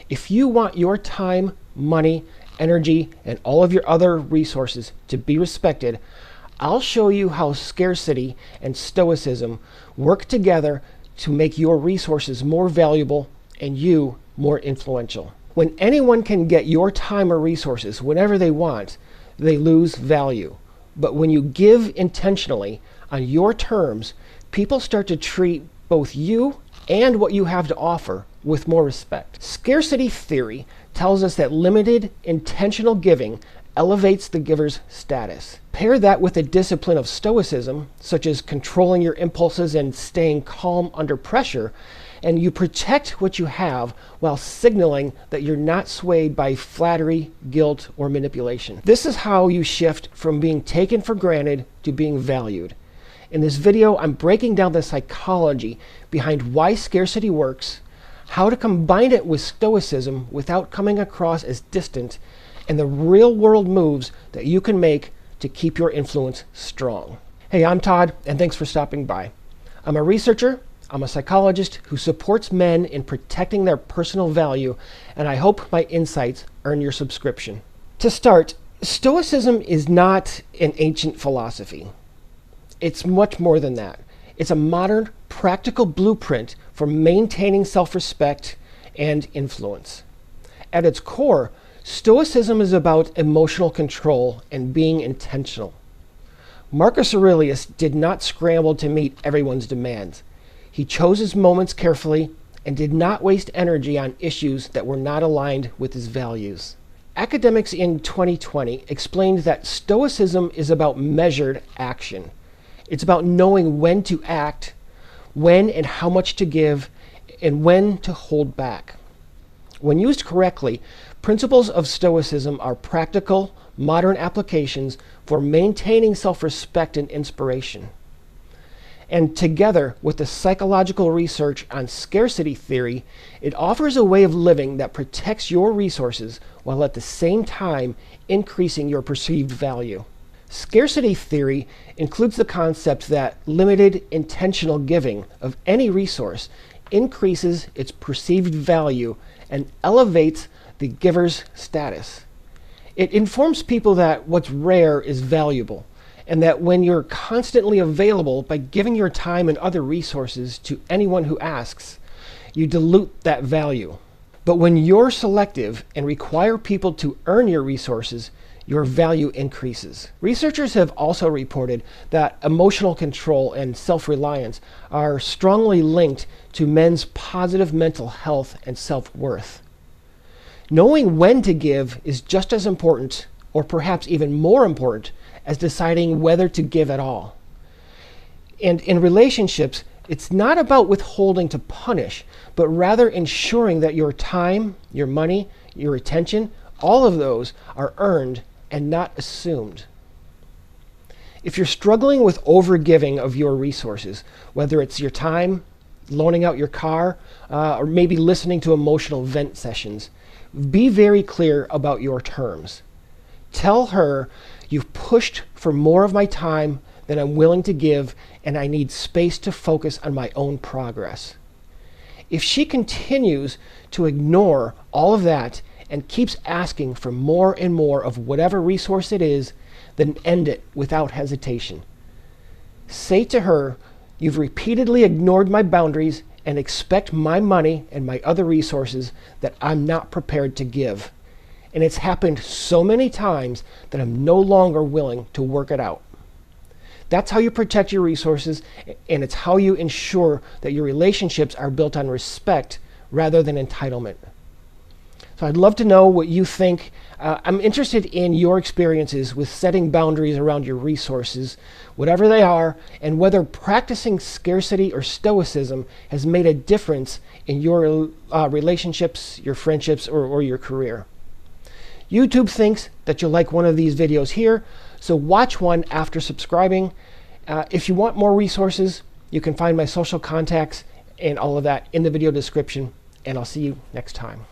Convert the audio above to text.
If you want your time, money, energy, and all of your other resources to be respected, I'll show you how scarcity and stoicism work together to make your resources more valuable and you more influential. When anyone can get your time or resources whenever they want, they lose value. But when you give intentionally on your terms, people start to treat both you and what you have to offer with more respect. Scarcity theory tells us that limited, intentional giving elevates the giver's status. Pair that with a discipline of stoicism, such as controlling your impulses and staying calm under pressure, and you protect what you have while signaling that you're not swayed by flattery, guilt, or manipulation. This is how you shift from being taken for granted to being valued. In this video, I'm breaking down the psychology behind why scarcity works, how to combine it with stoicism without coming across as distant, and the real-world moves that you can make to keep your influence strong. Hey, I'm Todd, and thanks for stopping by. I'm a researcher, I'm a psychologist who supports men in protecting their personal value, and I hope my insights earn your subscription. To start, Stoicism is not an ancient philosophy. It's much more than that. It's a modern, practical blueprint for maintaining self-respect and influence. At its core, Stoicism is about emotional control and being intentional. Marcus Aurelius did not scramble to meet everyone's demands. He chose his moments carefully and did not waste energy on issues that were not aligned with his values. Academics in 2020 explained that Stoicism is about measured action. It's about knowing when to act, when and how much to give, and when to hold back. When used correctly, principles of Stoicism are practical, modern applications for maintaining self-respect and inspiration. And together with the psychological research on scarcity theory, it offers a way of living that protects your resources while at the same time increasing your perceived value. Scarcity theory includes the concept that limited, intentional giving of any resource increases its perceived value and elevates the giver's status. It informs people that what's rare is valuable, and that when you're constantly available by giving your time and other resources to anyone who asks, you dilute that value. But when you're selective and require people to earn your resources, your value increases. Researchers have also reported that emotional control and self-reliance are strongly linked to men's positive mental health and self-worth. Knowing when to give is just as important, or perhaps even more important, as deciding whether to give at all. And in relationships, it's not about withholding to punish, but rather ensuring that your time, your money, your attention, all of those are earned and not assumed. If you're struggling with overgiving of your resources, whether it's your time, loaning out your car, or maybe listening to emotional vent sessions, be very clear about your terms. Tell her, you've pushed for more of my time than I'm willing to give, and I need space to focus on my own progress. If she continues to ignore all of that and keeps asking for more and more of whatever resource it is, then end it without hesitation. Say to her, you've repeatedly ignored my boundaries and expect my money and my other resources that I'm not prepared to give. And it's happened so many times that I'm no longer willing to work it out. That's how you protect your resources, and it's how you ensure that your relationships are built on respect rather than entitlement. So I'd love to know what you think. I'm interested in your experiences with setting boundaries around your resources, whatever they are, and whether practicing scarcity or stoicism has made a difference in your relationships, your friendships, or your career. YouTube thinks that you'll like one of these videos here, so watch one after subscribing. If you want more resources, you can find my social contacts and all of that in the video description, and I'll see you next time.